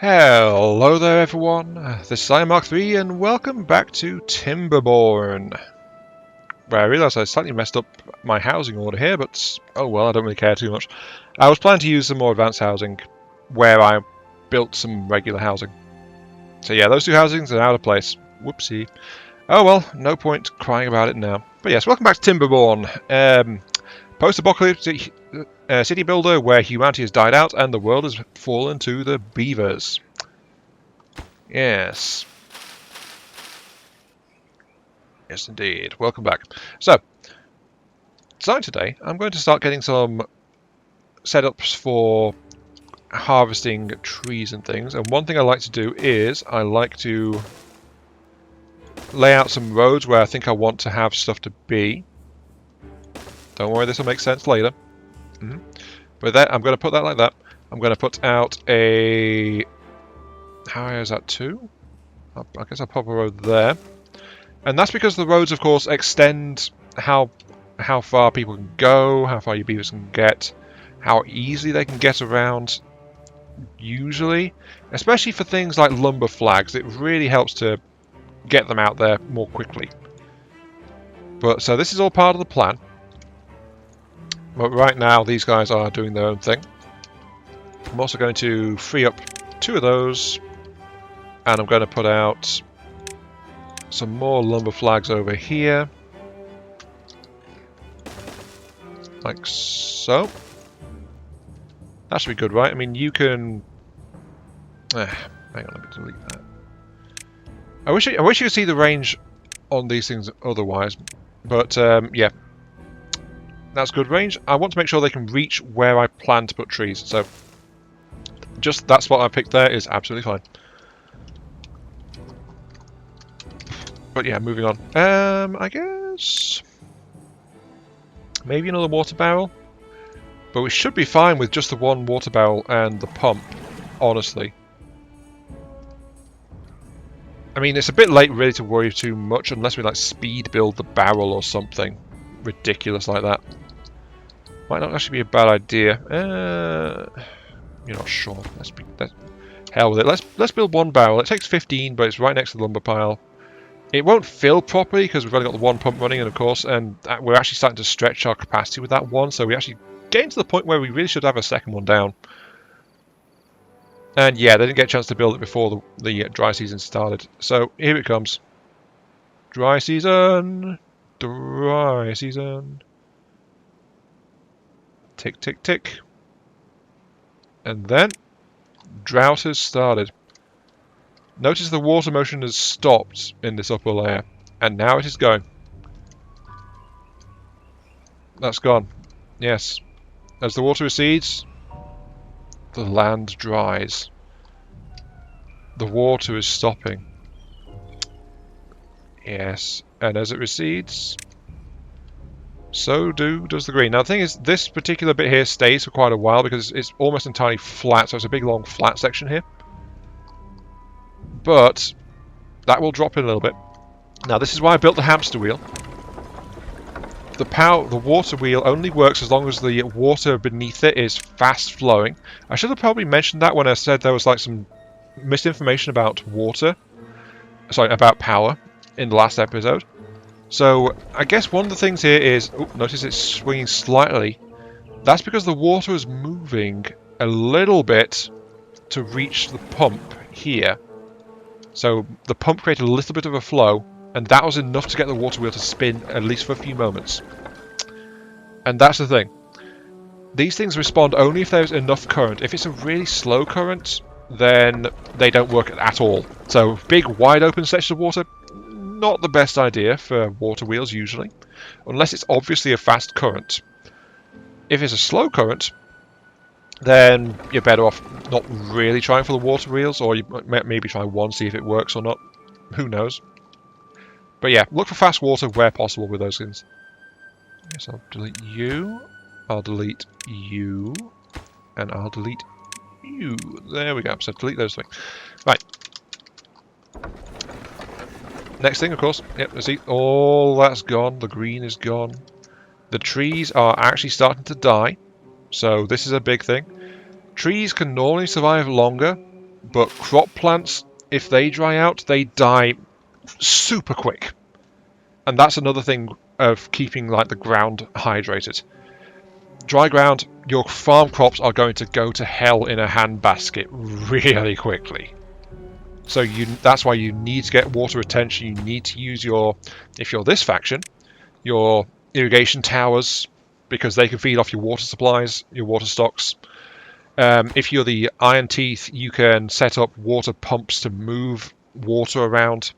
Hello there everyone, this is Mark3 and welcome back to Timberborn, where I realised I slightly messed up my housing order here, but oh well, I don't really care too much. I was planning to use some more advanced housing where I built some regular housing. So yeah, those two housings are out of place. Whoopsie. Oh well, no point crying about it now. But yes, welcome back to Timberborn. Post-apocalyptic city builder where humanity has died out and the world has fallen to the beavers. Yes. Yes, indeed. Welcome back. So, starting today, I'm going to start getting some setups for harvesting trees and things. And one thing I like to do is I like to lay out some roads where I think I want to have stuff to be. Don't worry, this will make sense later. But that, I'm going to put that like that. I'm going to put out a... How high is that? 2? I guess I'll pop a road there. And that's because the roads, of course, extend how far people can go, how far your beavers can get, how easily they can get around, usually. Especially for things like lumber flags, it really helps to get them out there more quickly. But so this is all part of the plan. But right now, these guys are doing their own thing. I'm also going to free up 2 of those. And I'm going to put out some more lumber flags over here. Like so. That should be good, right? I mean, you can... hang on, let me delete that. I wish you could see the range on these things otherwise. But, yeah. That's good range. I want to make sure they can reach where I plan to put trees. So, just that spot I picked there is absolutely fine. But yeah, moving on. I guess maybe another water barrel. But we should be fine with just the one water barrel and the pump, honestly. I mean, it's a bit late really to worry too much unless we like speed build the barrel or something ridiculous like that. Might not actually be a bad idea. You're not sure. Hell with it. Let's build one barrel. It takes 15, but it's right next to the lumber pile. It won't fill properly because we've only got the one pump running, and of course, and we're actually starting to stretch our capacity with that one. So we actually getting to the point where we really should have a second one down. And yeah, they didn't get a chance to build it before the dry season started. So here it comes. Dry season. Dry season. Tick, tick, tick. And then, drought has started. Notice the water motion has stopped in this upper layer. And now it is going. That's gone. Yes. As the water recedes, the land dries. The water is stopping. Yes. And as it recedes... so does the green. Now the thing is, this particular bit here stays for quite a while because it's almost entirely flat, so it's a big long flat section here. But that will drop in a little bit. Now this is why I built the hamster wheel. The water wheel only works as long as the water beneath it is fast flowing. I should have probably mentioned that when I said there was like some misinformation about water. Sorry, about power in the last episode. So, I guess one of the things here is... oh, notice it's swinging slightly. That's because the water is moving a little bit to reach the pump here. So, the pump created a little bit of a flow, and that was enough to get the water wheel to spin, at least for a few moments. And that's the thing. These things respond only if there's enough current. If it's a really slow current, then they don't work at all. So, big, wide open sections of water... not the best idea for water wheels usually, unless it's obviously a fast current. If it's a slow current, then you're better off not really trying for the water wheels, or you maybe try one, see if it works or not. Who knows? But yeah, look for fast water where possible with those things. Yes, I'll delete you, I'll delete you, and I'll delete you. There we go, so delete those things. Right. Next thing, of course, yep, see, all that's gone, the green is gone. The trees are actually starting to die, so this is a big thing. Trees can normally survive longer But crop plants, if they dry out, they die super quick. And that's another thing of keeping like the ground hydrated. Dry ground, your farm crops are going to go to hell in a handbasket really quickly. So that's why you need to get water retention. You need to use your, if you're this faction, your irrigation towers, because they can feed off your water supplies, your water stocks. If you're the Iron Teeth, you can set up water pumps to move water around.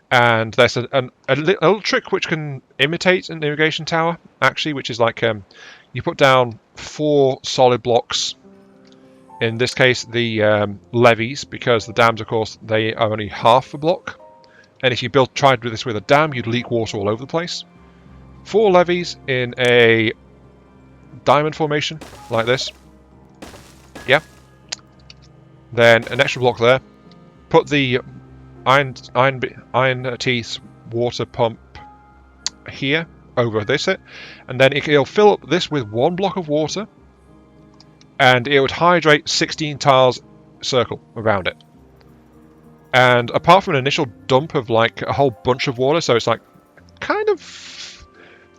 And there's a little trick which can imitate an irrigation tower, actually, which is like you put down 4 solid blocks. In this case, the levees, because the dams, of course, they are only half a block. And if you tried this with a dam, you'd leak water all over the place. 4 levees in a diamond formation, like this. Yeah. Then an extra block there. Put the Iron Teeth water pump here, over this it. And then it'll fill up this with 1 block of water. And it would hydrate 16 tiles circle around it. And apart from an initial dump of like a whole bunch of water, so it's like kind of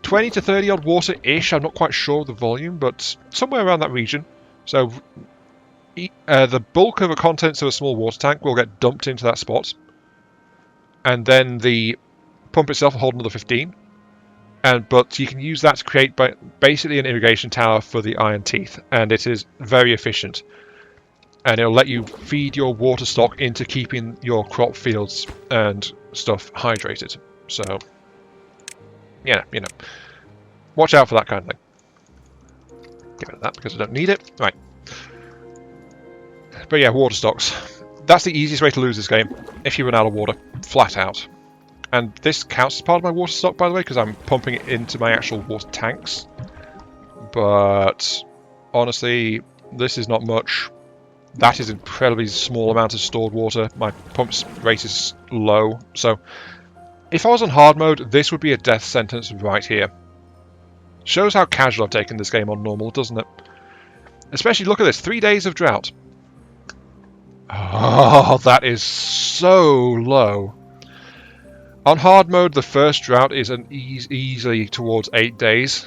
20 to 30 odd water-ish, I'm not quite sure of the volume, but somewhere around that region. So the bulk of the contents of a small water tank will get dumped into that spot. And then the pump itself will hold another 15. But you can use that to create basically an irrigation tower for the Iron Teeth, and it is very efficient. And it'll let you feed your water stock into keeping your crop fields and stuff hydrated. So, yeah, you know, watch out for that kind of thing. Get rid of that because I don't need it. Right. But yeah, water stocks. That's the easiest way to lose this game, if you run out of water, flat out. And this counts as part of my water stock, by the way, because I'm pumping it into my actual water tanks. But honestly, this is not much. That is an incredibly small amount of stored water. My pump rate is low. So if I was on hard mode, this would be a death sentence right here. Shows how casual I've taken this game on normal, doesn't it? Especially, look at this, 3 days of drought. Oh, that is so low. On hard mode, the first drought is easily towards 8 days.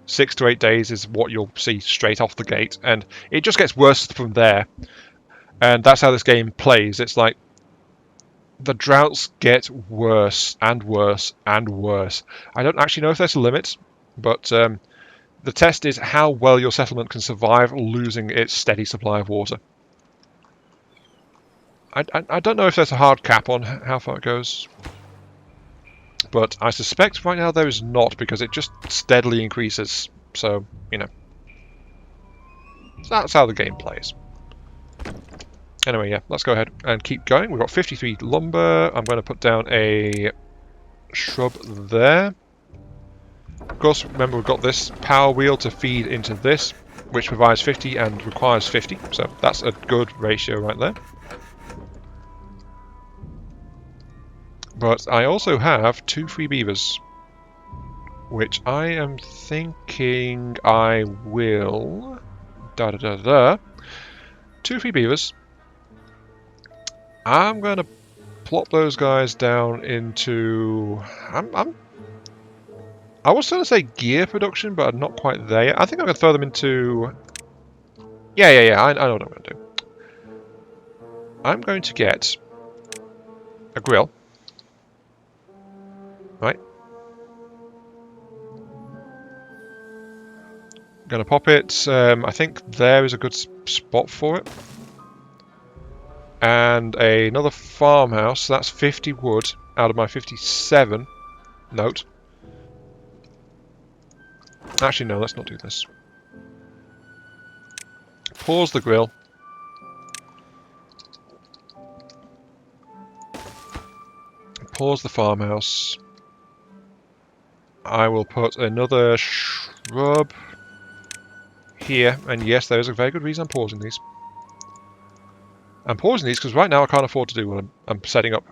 6 to 8 days is what you'll see straight off the gate, and it just gets worse from there. And that's how this game plays. It's like the droughts get worse and worse and worse. I don't actually know if there's a limit, but the test is how well your settlement can survive losing its steady supply of water. I don't know if there's a hard cap on how far it goes, but I suspect right now there is not, because it just steadily increases. So, you know, that's how the game plays. Anyway, yeah, let's go ahead and keep going. We've got 53 lumber. I'm going to put down a shrub there. Of course, remember we've got this power wheel to feed into this, which provides 50 and requires 50. So that's a good ratio right there. But I also have 2 free beavers, which I am thinking I will... 2 free beavers. I'm going to plop those guys down into... I was going to say gear production, but I'm not quite there yet. I think I'm going to throw them into... Yeah, I know what I'm going to do. I'm going to get a grill. Right. Gonna pop it. I think there is a good spot for it. And another farmhouse. That's 50 wood out of my 57. Note. Actually, no, let's not do this. Pause the grill. Pause the farmhouse. I will put another shrub here, and yes, there is a very good reason I'm pausing these. I'm pausing these because right now I can't afford to do what I'm setting up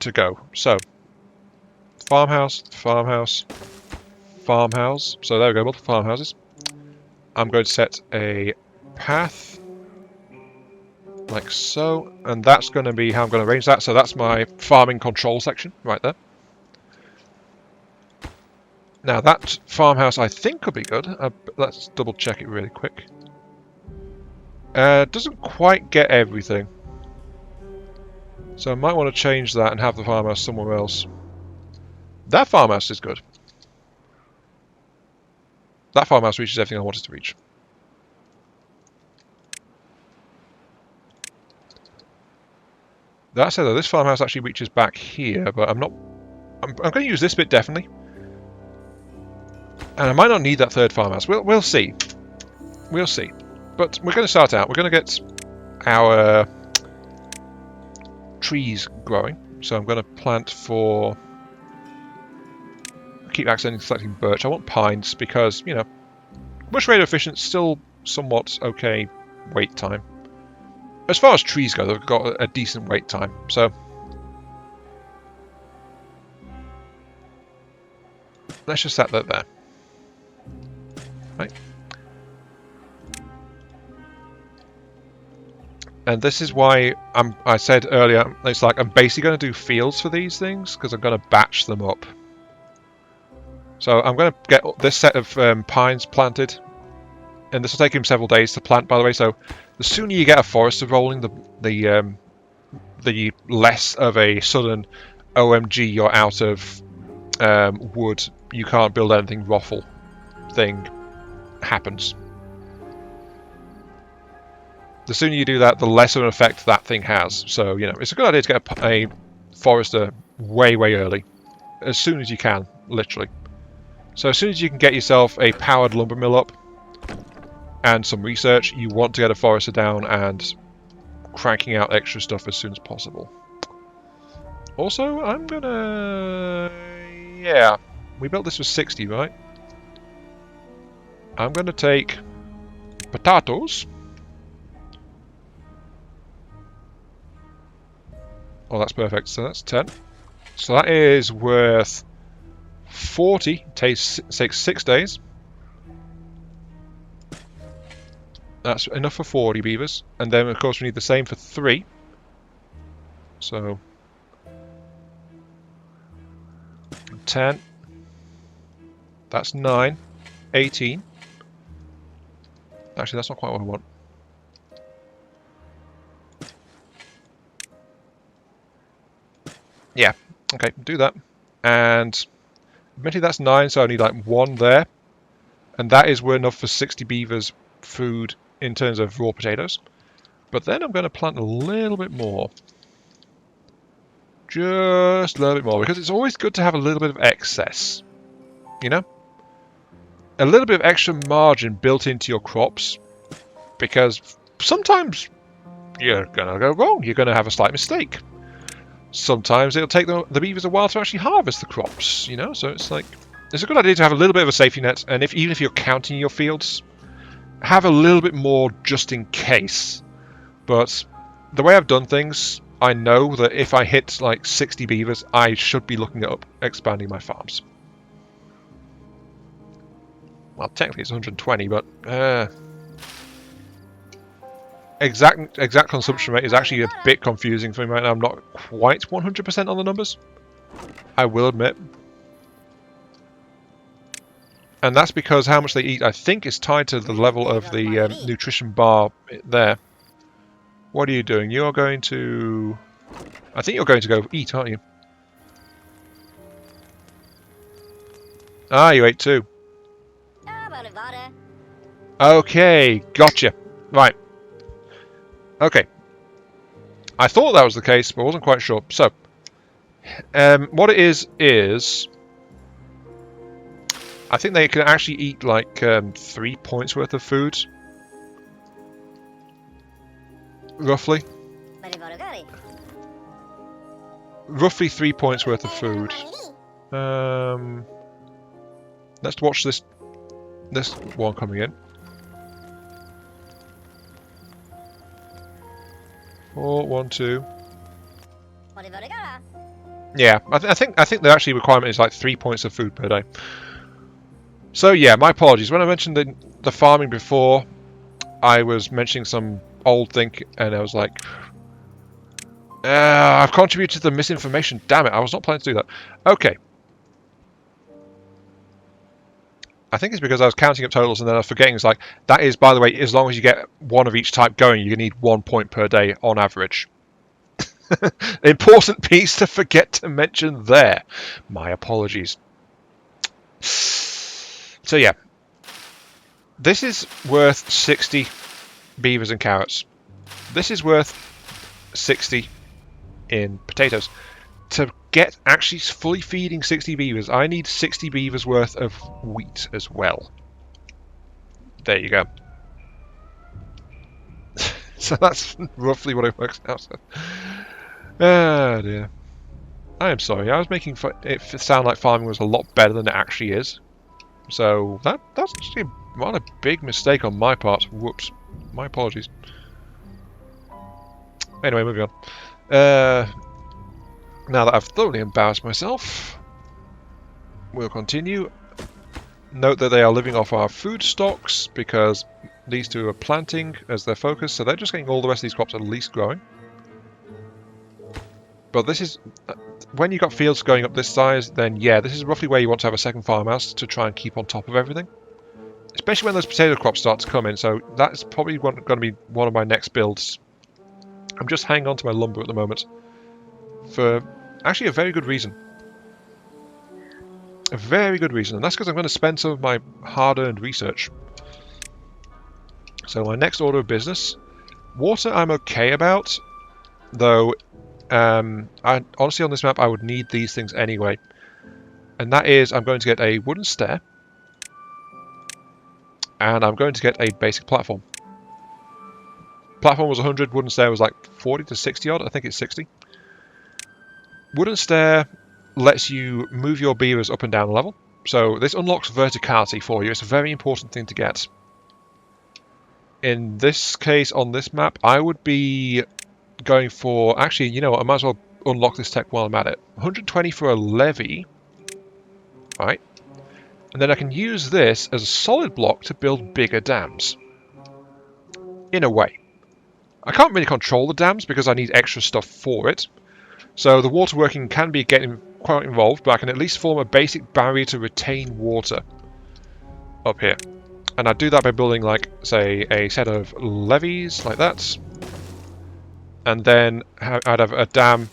to go. So, farmhouse, farmhouse, farmhouse. So there we go, multiple farmhouses. I'm going to set a path like so, and that's going to be how I'm going to arrange that. So that's my farming control section right there. Now that farmhouse I think could be good. Let's double check it really quick. Doesn't quite get everything. So I might want to change that and have the farmhouse somewhere else. That farmhouse is good. That farmhouse reaches everything I wanted to reach. That said though, this farmhouse actually reaches back here, but I'm going to use this bit definitely. And I might not need that third farmhouse. We'll see. We'll see. But we're going to start out. We're going to get our trees growing. So I'm going to plant for... keep accidentally selecting birch. I want pines because, you know, bush rate efficient, still somewhat okay wait time. As far as trees go, they've got a decent wait time. So let's just set that there. Right. And this is why I said earlier, it's like I'm basically going to do fields for these things because I'm going to batch them up. So I'm going to get this set of pines planted, and this will take him several days to plant, by the way. So the sooner you get a forester rolling, the less of a sudden OMG you're out of wood, you can't build anything ruffle thing happens. The sooner you do that, the less of an effect that thing has. So, you know, it's a good idea to get a forester way early, as soon as you can, literally. So as soon as you can get yourself a powered lumber mill up and some research, you want to get a forester down and cranking out extra stuff as soon as possible. Also, I'm gonna... yeah, we built this for 60, right? I'm gonna take potatoes. Oh, that's perfect. So that's 10. So that is worth 40. Takes 6 days. That's enough for 40 beavers. And then, of course, we need the same for 3. So 10. That's 9. 18. Actually, that's not quite what I want. Yeah, okay, do that. And admittedly that's 9, so I need like 1 there. And that is enough for 60 beavers food in terms of raw potatoes. But then I'm going to plant a little bit more. Just a little bit more, because it's always good to have a little bit of excess. You know? A little bit of extra margin built into your crops. Because sometimes you're going to go wrong. You're going to have a slight mistake. Sometimes it'll take the beavers a while to actually harvest the crops, you know? So it's like, it's a good idea to have a little bit of a safety net, and even if you're counting your fields, have a little bit more just in case. But the way I've done things, I know that if I hit like 60 beavers, I should be looking at expanding my farms. Well, technically it's 120, but exact consumption rate is actually a bit confusing for me right now. I'm not quite 100% on the numbers, I will admit. And that's because how much they eat, I think, is tied to the level of the nutrition bar there. What are you doing? You're going to... I think you're going to go eat, aren't you? Ah, you ate too. Okay, gotcha. Right. Okay. I thought that was the case, but I wasn't quite sure. So, what it is... I think they can actually eat like 3 points worth of food. Roughly. Roughly 3 points worth of food. Let's watch this one coming in. 4, 1, 2. Yeah, I think the actual requirement is like 3 points of food per day. So yeah, my apologies. When I mentioned the farming before, I was mentioning some old thing, and I was like, I've contributed to the misinformation. Damn it, I was not planning to do that. Okay. I think it's because I was counting up totals and then I was forgetting. It's like, that is, by the way, as long as you get one of each type going, you need 1 point per day on average. Important piece to forget to mention there. My apologies. So yeah. This is worth 60 beavers and carrots. This is worth 60 in potatoes. To get actually fully feeding 60 beavers, I need 60 beavers worth of wheat as well. There you go. So that's roughly what it works out. Oh dear. I am sorry. I was making it sound like farming was a lot better than it actually is. So that's actually not a big mistake on my part. Whoops. My apologies. Anyway, moving on. Now that I've thoroughly embarrassed myself, we'll continue. Note that they are living off our food stocks because these two are planting as their focus, so they're just getting all the rest of these crops at least growing. But this is, when you've got fields going up this size, then yeah, this is roughly where you want to have a second farmhouse to try and keep on top of everything. Especially when those potato crops start to come in, so that's probably going to be one of my next builds. I'm just hanging on to my lumber at the moment for actually a very good reason. A very good reason, and that's because I'm going to spend some of my hard-earned research. So my next order of business, water I'm okay about, though honestly on this map I would need these things anyway. And that is, I'm going to get a wooden stair, and I'm going to get a basic platform. Platform was 100, wooden stair was like 40 to 60 odd, I think it's 60. Wooden stair lets you move your beavers up and down a level. So this unlocks verticality for you. It's a very important thing to get. In this case, on this map, I would be going for... Actually, you know what? I might as well unlock this tech while I'm at it. 120 for a levee. Right. And then I can use this as a solid block to build bigger dams. In a way. I can't really control the dams because I need extra stuff for it. So the water working can be getting quite involved, but I can at least form a basic barrier to retain water up here. And I'd do that by building, like, say, a set of levees, like that. And then I'd have a dam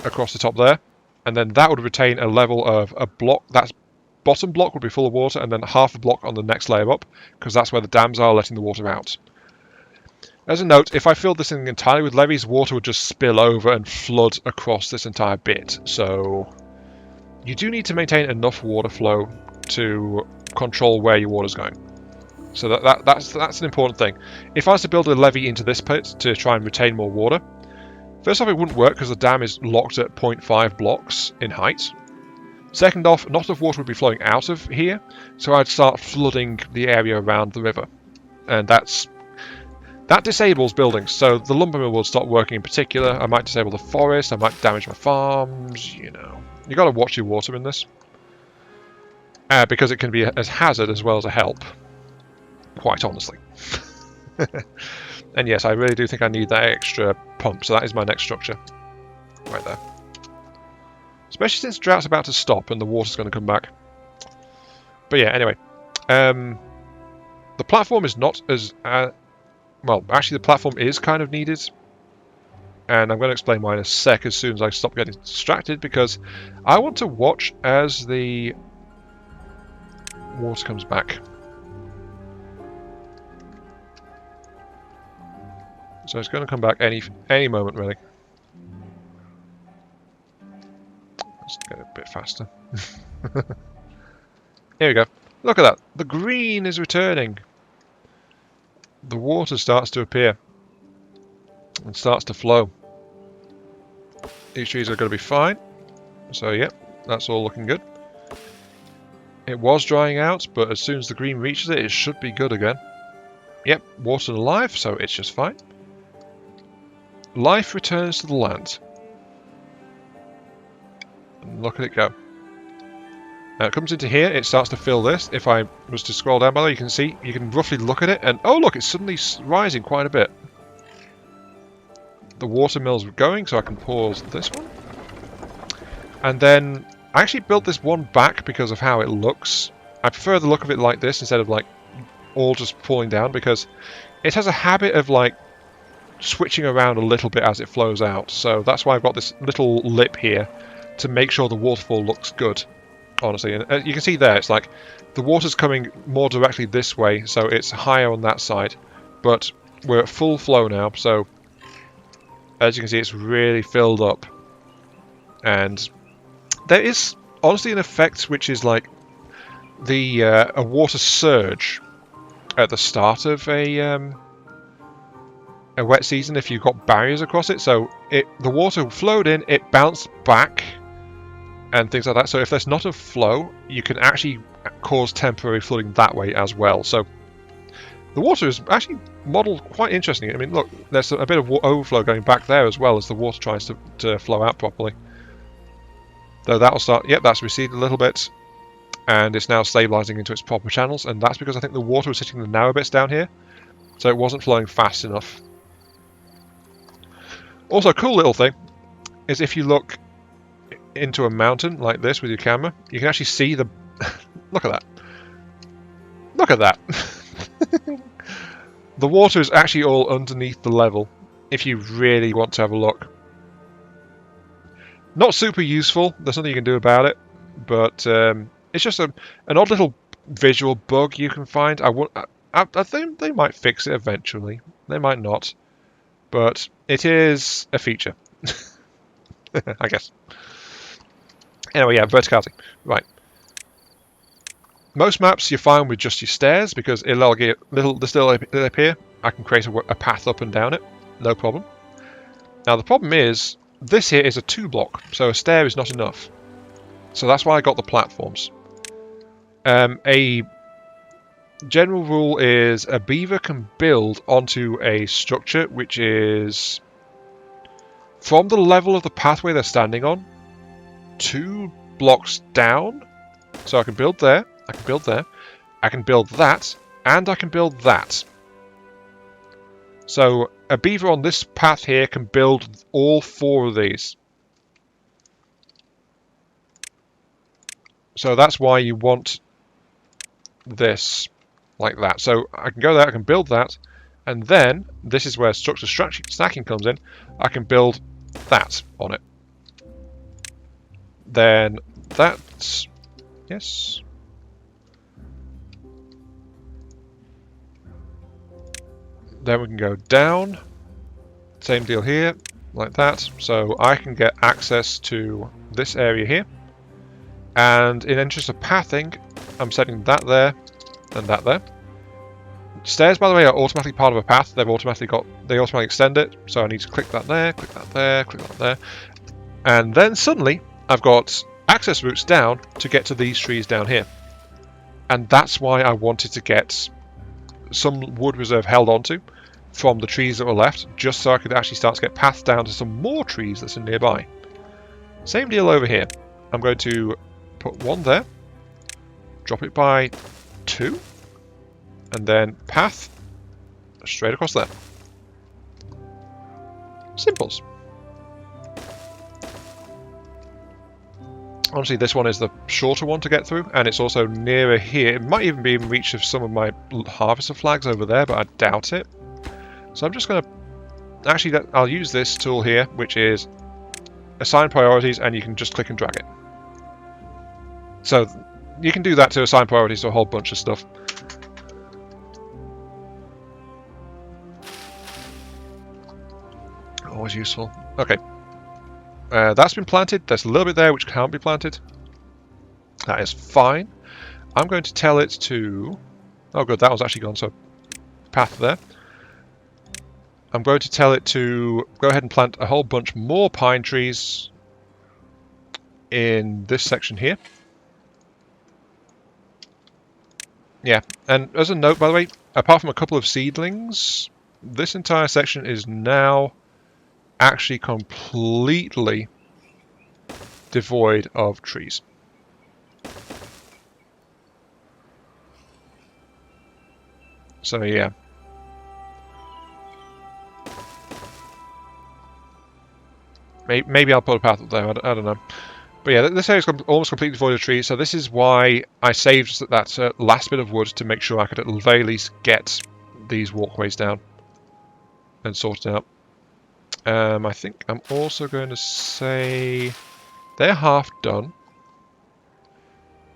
across the top there. And then that would retain a level of a block. That bottom block would be full of water, and then half a block on the next layer up, because that's where the dams are letting the water out. As a note, if I filled this thing entirely with levees, water would just spill over and flood across this entire bit. So you do need to maintain enough water flow to control where your water's going. So that's an important thing. If I was to build a levee into this pit to try and retain more water, first off, it wouldn't work because the dam is locked at 0.5 blocks in height. Second off, not enough water would be flowing out of here, so I'd start flooding the area around the river. And that disables buildings, so the lumber mill will stop working in particular. I might disable the forest, I might damage my farms, you know. You got to watch your water in this. Because it can be a hazard as well as a help. Quite honestly. And yes, I really do think I need that extra pump, so that is my next structure. Right there. Especially since drought's about to stop and the water's going to come back. But yeah, anyway. The platform is not as... well, actually the platform is kind of needed. And I'm going to explain why in a sec as soon as I stop getting distracted, because I want to watch as the water comes back. So it's going to come back any moment, really. Let's get it a bit faster. Here we go. Look at that. The green is returning. The water starts to appear and starts to flow. These trees are going to be fine. So, yep, that's all looking good. It was drying out, but as soon as the green reaches it, it should be good again. Yep, water and alive, so it's just fine. Life returns to the land. And look at it go. It comes into here, it starts to fill this. If I was to scroll down, by the way, you can see, you can roughly look at it, and oh look, it's suddenly rising quite a bit. The water mill's going, so I can pause this one. And then, I actually built this one back because of how it looks. I prefer the look of it like this instead of like all just falling down, because it has a habit of like switching around a little bit as it flows out. So that's why I've got this little lip here to make sure the waterfall looks good, honestly. And you can see there, it's like the water's coming more directly this way, so it's higher on that side. But we're at full flow now, so as you can see, it's really filled up. And there is honestly an effect which is like a water surge at the start of a wet season if you've got barriers across it. So the water flowed in, it bounced back, and things like that. So if there's not a flow, you can actually cause temporary flooding that way as well. So the water is actually modelled quite interesting. I mean, look, there's a bit of overflow going back there as well as the water tries to flow out properly. Though that'll start, yep, that's receded a little bit, and it's now stabilising into its proper channels, and that's because I think the water was hitting the narrow bits down here, so it wasn't flowing fast enough. Also, a cool little thing is if you look into a mountain like this with your camera, you can actually see the... Look at that. Look at that. The water is actually all underneath the level, if you really want to have a look. Not super useful, there's nothing you can do about it, but it's just an odd little visual bug you can find. I think they might fix it eventually. They might not. But it is a feature. I guess. Anyway, yeah, verticality. Right. Most maps you're fine with just your stairs, because it'll get this little lip here. I can create a path up and down it. No problem. Now the problem is, this here is a 2-block, so a stair is not enough. So that's why I got the platforms. A general rule is a beaver can build onto a structure which is from the level of the pathway they're standing on 2 blocks down. So I can build there, I can build there, I can build that, and I can build that. So a beaver on this path here can build all 4 of these. So that's why you want this like that. So I can go there, I can build that, and then this is where structure stacking comes in. I can build that on it. Then that's... yes. Then we can go down. Same deal here, like that. So I can get access to this area here. And in interest of pathing, I'm setting that there and that there. Stairs, by the way, are automatically part of a path. They automatically extend it. So I need to click that there, click that there, click that there. And then suddenly I've got access routes down to get to these trees down here. And that's why I wanted to get some wood reserve held onto from the trees that were left, just so I could actually start to get paths down to some more trees that's nearby. Same deal over here. I'm going to put 1 there, drop it by 2, and then path straight across there. Simples. Honestly, this one is the shorter one to get through, and it's also nearer here. It might even be in reach of some of my harvester flags over there, but I doubt it. So I'm just going to... actually, I'll use this tool here, which is assign priorities, and you can just click and drag it. So you can do that to assign priorities to a whole bunch of stuff. Always useful. Okay. That's been planted. There's a little bit there which can't be planted. That is fine. I'm going to tell it to... oh good, that was actually gone, so path there. I'm going to tell it to go ahead and plant a whole bunch more pine trees in this section here. Yeah, and as a note, by the way, apart from a couple of seedlings, this entire section is now actually completely devoid of trees. So yeah. Maybe I'll put a path up there, I don't know. But yeah, this area is almost completely void of trees, so this is why I saved that last bit of wood to make sure I could at the very least get these walkways down and sort it out. I think I'm also going to say they're half done.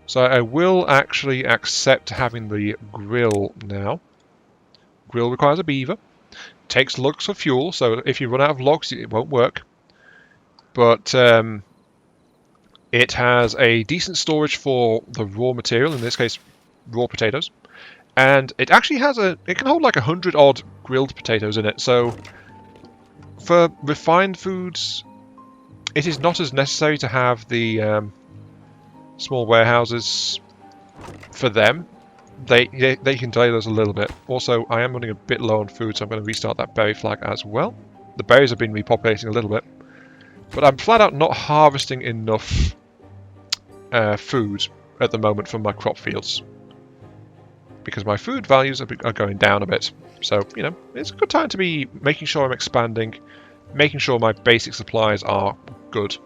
So I will actually accept having the grill now. Grill requires a beaver. Takes logs for fuel, so if you run out of logs, it won't work. But it has a decent storage for the raw material, in this case, raw potatoes. And it actually has it can hold like 100 odd grilled potatoes in it, so for refined foods, it is not as necessary to have the small warehouses for them. They can delay those a little bit. Also, I am running a bit low on food, so I'm going to restart that berry flag as well. The berries have been repopulating a little bit, but I'm flat out not harvesting enough food at the moment from my crop fields because my food values are going down a bit. So, you know, it's a good time to be making sure I'm expanding, making sure my basic supplies are good.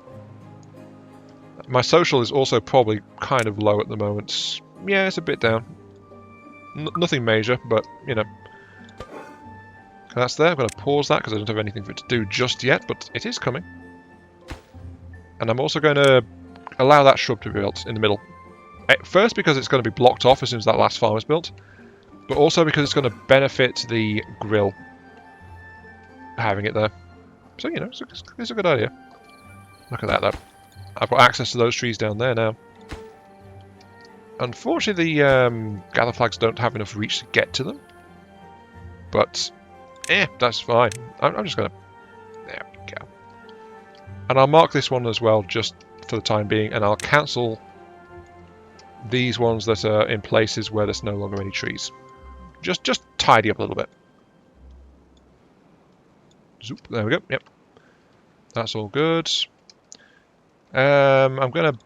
My social is also probably kind of low at the moment. Yeah, it's a bit down. Nothing major, but, you know. That's there. I'm going to pause that because I don't have anything for it to do just yet, but it is coming. And I'm also going to allow that shrub to be built in the middle. First, because it's going to be blocked off as soon as that last farm is built, but also because it's going to benefit the grill having it there. So, you know, it's a good idea. Look at that, though. I've got access to those trees down there now. Unfortunately, the gather flags don't have enough reach to get to them. But, that's fine. I'm just going to... There we go. And I'll mark this one as well, just for the time being, and I'll cancel these ones that are in places where there's no longer any trees. Just tidy up a little bit. Zoop, there we go, yep. That's all good. I'm gonna...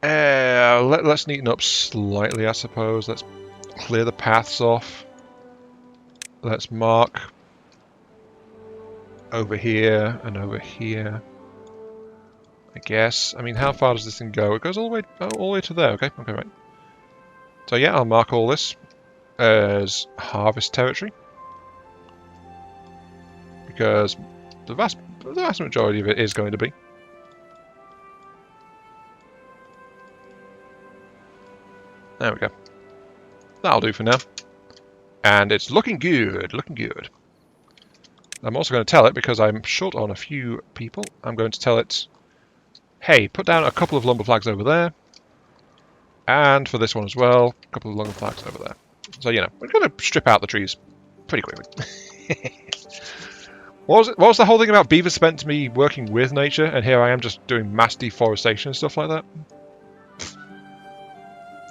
let's neaten up slightly, I suppose. Let's clear the paths off. Let's mark over here and over here. I guess. I mean, how far does this thing go? It goes all the way to there. Okay, right. So yeah, I'll mark all this as harvest territory because the vast majority of it is going to be. There we go. That'll do for now. And it's looking good, looking good. I'm also going to tell it, because I'm short on a few people, I'm going to tell it, hey, put down a couple of lumber flags over there. And for this one as well, a couple of lumber flags over there. So, you know, we're going to strip out the trees pretty quickly. What was the whole thing about beavers meant to me working with nature, and here I am just doing mass deforestation and stuff like that?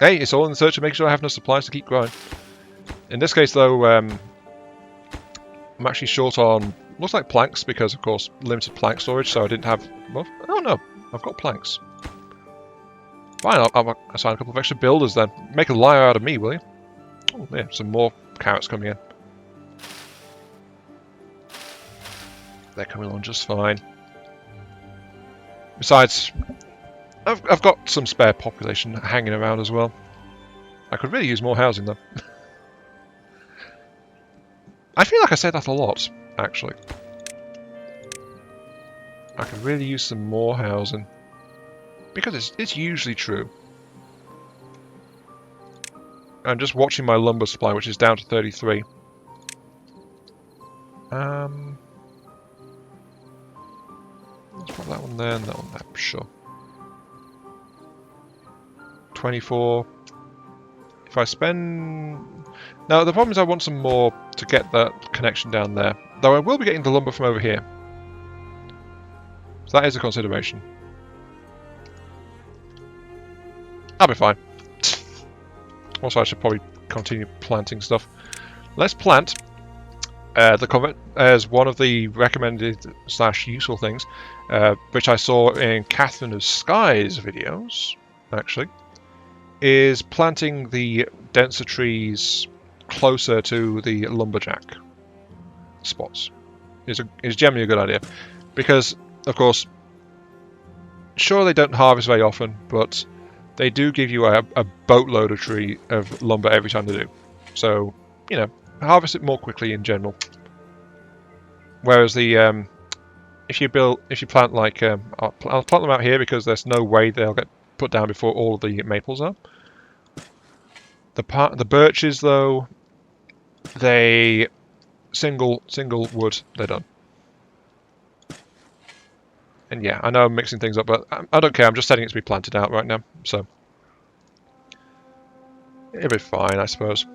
Hey, it's all in the search of making sure I have enough supplies to keep growing. In this case, though, I'm actually short on, looks like planks, because, of course, limited plank storage, so I didn't have... Well, oh, no, I've got planks. Fine, I'll assign a couple of extra builders, then. Make a liar out of me, will you? Oh, yeah, some more carrots coming in. They're coming along just fine. Besides, I've got some spare population hanging around as well. I could really use more housing, though. I feel like I said that a lot, actually. I could really use some more housing. Because it's usually true. I'm just watching my lumber supply, which is down to 33. Let's put that one there and that one there, sure. 24. If I spend... Now, the problem is I want some more to get that connection down there. Though I will be getting the lumber from over here. So that is a consideration. I'll be fine. Also, I should probably continue planting stuff. Let's plant the convent as one of the recommended / useful things, which I saw in Catherine of Sky's videos, actually. is planting the denser trees closer to the lumberjack spots. Is generally a good idea, because of course, sure they don't harvest very often, but they do give you a boatload of lumber every time they do. So, you know, harvest it more quickly in general. Whereas the if you plant like I'll plant them out here because there's no way they'll get put down before all of the maples are. The birches though, they single wood, they're done. And yeah, I know I'm mixing things up, but I don't care. I'm just setting it to be planted out right now, so it'll be fine, I suppose.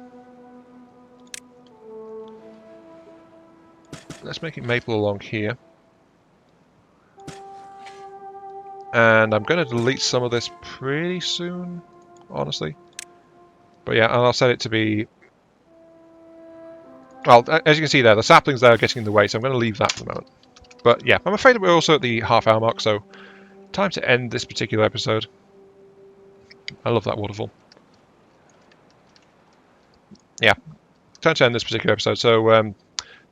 Let's make it maple along here. And I'm going to delete some of this pretty soon, honestly. But yeah, and I'll set it to be... Well, as you can see there, the saplings there are getting in the way, so I'm going to leave that for the moment. But yeah, I'm afraid that we're also at the half-hour mark, so time to end this particular episode. I love that waterfall. Yeah, time to end this particular episode. So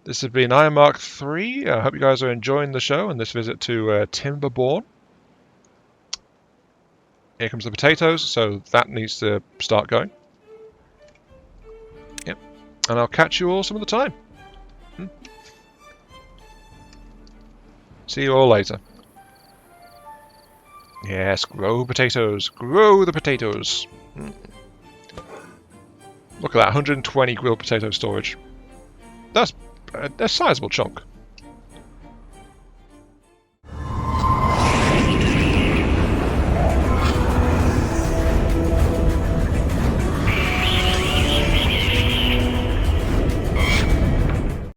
this has been Iron Mark 3. I hope you guys are enjoying the show and this visit to Timberborn. Here comes the potatoes, so that needs to start going. Yep, and I'll catch you all some of the time. See you all later. Yes, grow potatoes. Grow the potatoes. Look at that, 120 grilled potato storage. That's a sizable chunk.